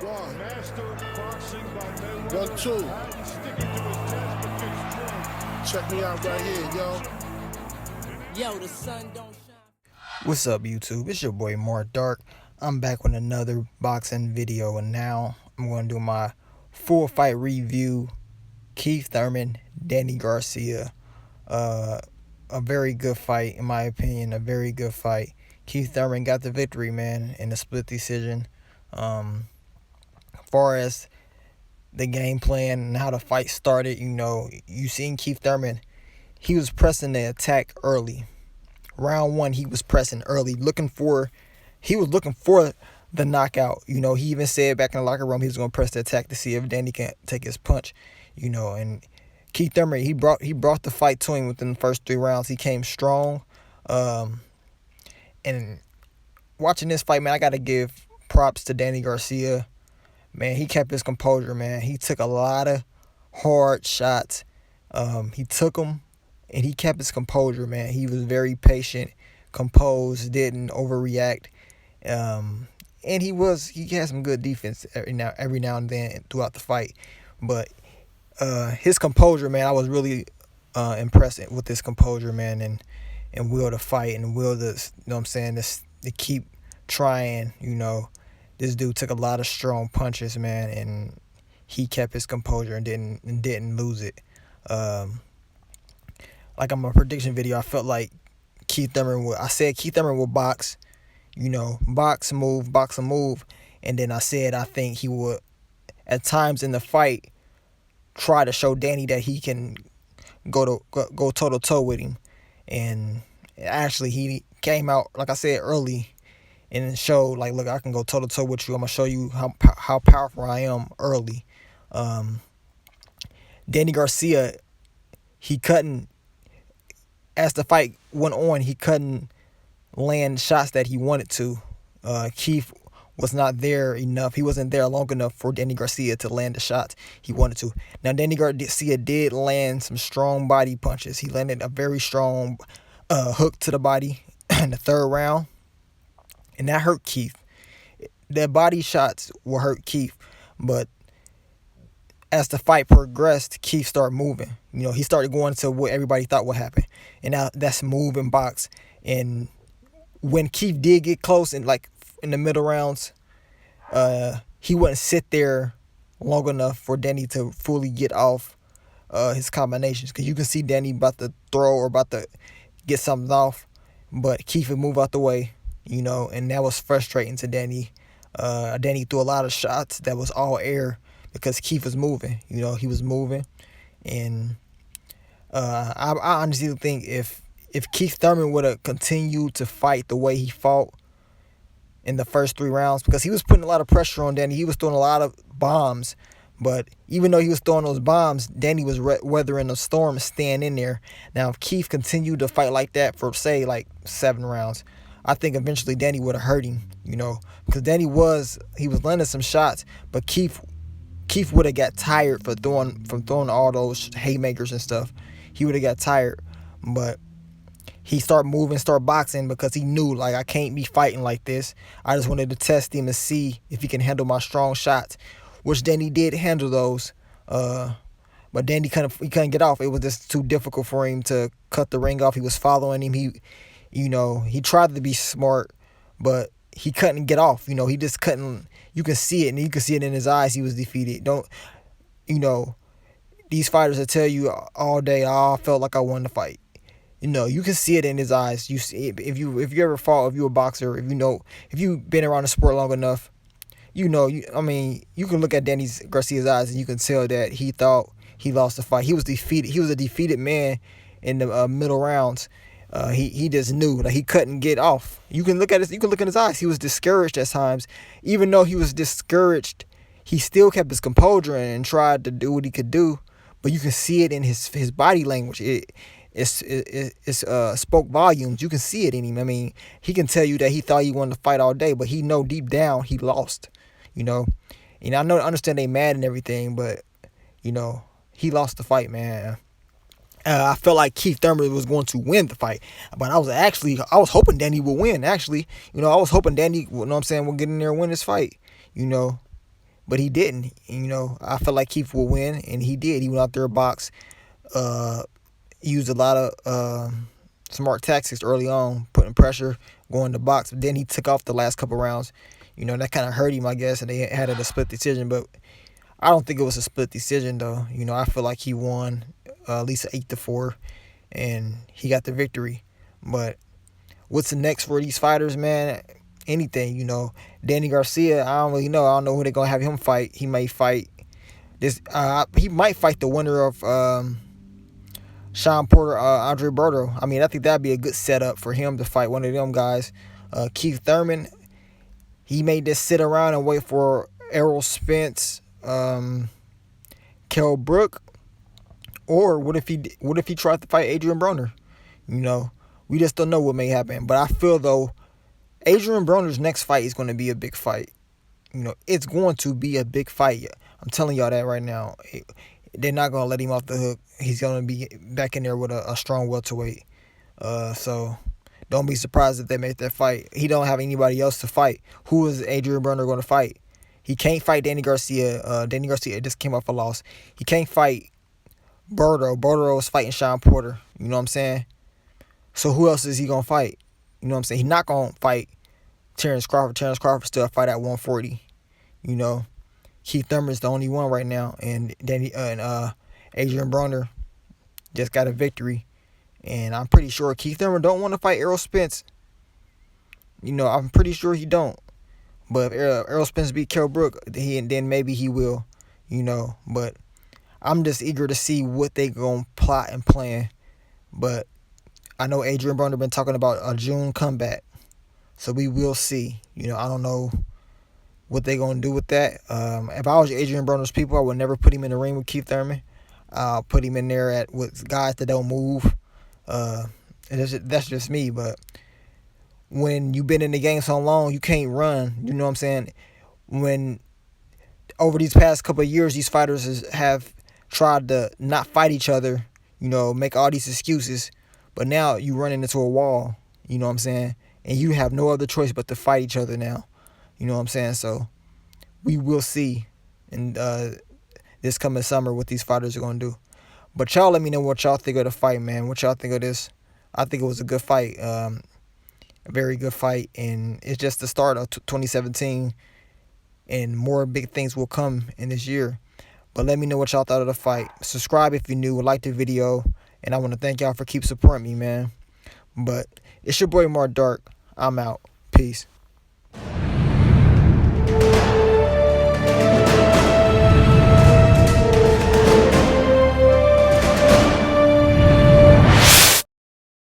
One. Master boxing by Mayweather. 1, 2. And sticking to his task against Trump. Check me out right here, yo. Yo, the sun don't shine. What's up, YouTube? It's your boy Mark Dark. I'm back with another boxing video, and now I'm going to do my full fight review. Keith Thurman, Danny Garcia. A very good fight, in my opinion. A very good fight. Keith Thurman got the victory, man, in a split decision. As far as the game plan and how the fight started, you seen Keith Thurman. He was pressing the attack early. Round one, he was pressing early, he was looking for the knockout. He even said back in the locker room he was going to press the attack to see if Danny can take his punch. And Keith Thurman, he brought the fight to him within the first 3 rounds. He came strong. And watching this fight, man, I got to give props to Danny Garcia. Man, he kept his composure, man. He took a lot of hard shots. He took them, and he kept his composure, man. He was very patient, composed, didn't overreact. And he had some good defense every now and then throughout the fight. But his composure, man, I was really impressed with his composure, man, and will to fight and will to, to keep trying. This dude took a lot of strong punches, man, and he kept his composure and didn't lose it. Like on my prediction video, I felt like Keith Thurman would box, box and move. And then I said I think he would, at times in the fight, try to show Danny that he can go toe to toe with him. And actually, he came out, like I said, early and showed, like, look, I can go toe to toe with you. I'm gonna show you how powerful I am early. Danny Garcia, he couldn't. As the fight went on, he couldn't land shots that he wanted to. Keith was not there enough. He wasn't there long enough for Danny Garcia to land the shots he wanted to. Now, Danny Garcia did land some strong body punches. He landed a very strong hook to the body in the 3rd round, and that hurt Keith. The body shots will hurt Keith, but as the fight progressed, Keith started moving. He started going to what everybody thought would happen. And now that's move and box. And when Keith did get close in the middle rounds, he wouldn't sit there long enough for Danny to fully get off his combinations. Because you can see Danny about to throw or about to get something off, but Keith would move out the way, and that was frustrating to Danny. Danny threw a lot of shots that was all air, because Keith was moving. He was moving. And I honestly think if Keith Thurman would have continued to fight the way he fought in the first 3 rounds, because he was putting a lot of pressure on Danny. He was throwing a lot of bombs. But even though he was throwing those bombs, Danny was weathering the storm, staying in there. Now, if Keith continued to fight like that for, say, 7 rounds, I think eventually Danny would have hurt him, because Danny was landing some shots, but Keith would have got tired from throwing all those haymakers and stuff. He would have got tired, but he started moving, started boxing, because he knew, I can't be fighting like this. I just wanted to test him to see if he can handle my strong shots, which Danny did handle those. But Danny couldn't get off. It was just too difficult for him to cut the ring off. He was following him. He tried to be smart, but he couldn't get off. He just couldn't. You can see it, and you can see it in his eyes. He was defeated. These fighters will tell you all day, "Oh, I felt like I won the fight." You can see it in his eyes. You see it. If you ever fought, if you're a boxer, if you've been around the sport long enough, you can look at Danny Garcia's eyes and you can tell that he thought he lost the fight. He was defeated. He was a defeated man in the middle rounds. He just knew that he couldn't get off. You can look in his eyes. He was discouraged at times. Even though he was discouraged, he still kept his composure and tried to do what he could do. But you can see it in his body language. It spoke volumes. You can see it in him. He can tell you that he thought he wanted to fight all day, but he know deep down he lost. And I understand they mad and everything, but he lost the fight, man. I felt like Keith Thurman was going to win the fight, but I was hoping Danny would win. Actually, I was hoping Danny, would get in there and win this fight. but he didn't. You know, I felt like Keith would win, and he did. He went out there, boxed, used a lot of smart tactics early on, putting pressure, going to box. But then he took off the last couple rounds. You know, that kind of hurt him, I guess, and they had it a split decision. But I don't think it was a split decision, though. You know, I feel like he won at least 8-4, and he got the victory. But what's the next for these fighters, man? Anything, you know. Danny Garcia, I don't really know. I don't know who they're gonna have him fight. He may fight this. He might fight the winner of Sean Porter, Andre Berto. I mean, I think that'd be a good setup for him to fight one of them guys. Keith Thurman, he may just sit around and wait for Errol Spence, Kell Brook, or what if he tried to fight Adrian Broner? You know, we just don't know what may happen. But I feel though, Adrian Broner's next fight is going to be a big fight. You know, it's going to be a big fight. I'm telling y'all that right now. They're not going to let him off the hook. He's going to be back in there with a strong welterweight. So don't be surprised if they make that fight. He don't have anybody else to fight. Who is Adrian Broner going to fight? He can't fight Danny Garcia. Danny Garcia just came off a loss. He can't fight Berto. Berto is fighting Sean Porter. You know what I'm saying? So who else is he going to fight? You know what I'm saying? He's not going to fight Terrence Crawford. Terrence Crawford still fight at 140. You know, Keith Thurman is the only one right now, and Adrian Broner just got a victory, and I'm pretty sure Keith Thurman don't want to fight Errol Spence. You know, I'm pretty sure he don't. But if Errol Spence beat Kell Brook, then maybe he will. You know, but I'm just eager to see what they gonna plot and plan. But I know Adrian Broner been talking about a June comeback. So we will see. You know, I don't know what they going to do with that. If I was Adrian Broner's people, I would never put him in the ring with Keith Thurman. I'll put him in there with guys that don't move. That's just me. But when you've been in the game so long, you can't run. You know what I'm saying? When over these past couple of years, these fighters have tried to not fight each other, you know, make all these excuses. But now you running into a wall. You know what I'm saying? And you have no other choice but to fight each other now. You know what I'm saying? So we will see in this coming summer what these fighters are going to do. But y'all let me know what y'all think of the fight, man. What y'all think of this? I think it was a good fight. A very good fight. And it's just the start of 2017. And more big things will come in this year. But let me know what y'all thought of the fight. Subscribe if you're new. Like the video. And I want to thank y'all for keep supporting me, man. But it's your boy Mark Dark. I'm out. Peace.